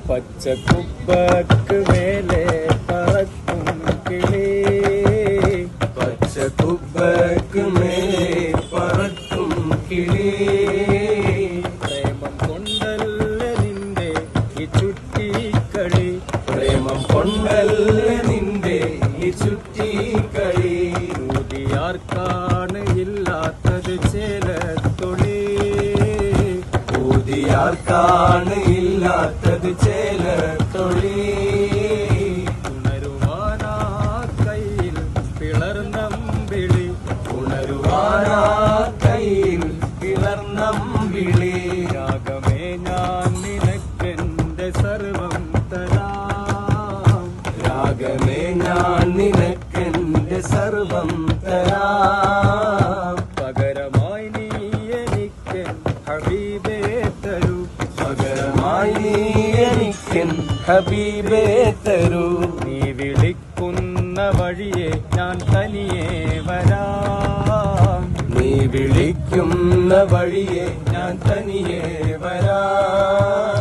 പച്ചക്കുപ്പക്ക് മേലെ പറക്കും കിളി, പച്ചക്കുപ്പക്ക് മേലെ പറക്കും കിളി. പ്രേമം കൊണ്ടല്ല നിന്റെ ഈ ചുറ്റിക്കളി, പ്രേമം കൊണ്ടല്ല നിന്റെ ഈ ചുറ്റിക്കളി. ഊതിയാർക്കാണ് ഇല്ലാത്തത് ചേലത്തൊളി, ഊതിയാർക്കാണ് ഇല്ലാത്തത് ചേലത്തൊളി. ഉണരുവാനാ കയ്യിൽ പിളർന്നമ്പിളി, ഉണരുവാനാ കയ്യിൽ പിളർന്നമ്പിളി. രാഗമേ ഞാൻ നിനക്കെന്റെ സർവം തരാം, രാഗമേ ഞാൻ നിനക്കെന്റെ സർവം തരാം. പകരമായി നീ എനിക്കൻ ഹബീബേ തരൂ, പകരമായി നീ എനിക്കൻ ഹബീബേ തരൂ. നീ വിളിക്കുന്ന വഴിയെ ഞാൻ തനിയെ വരാം, നീ വിളിക്കുന്ന വഴിയെ ഞാൻ തനിയെ വരാം.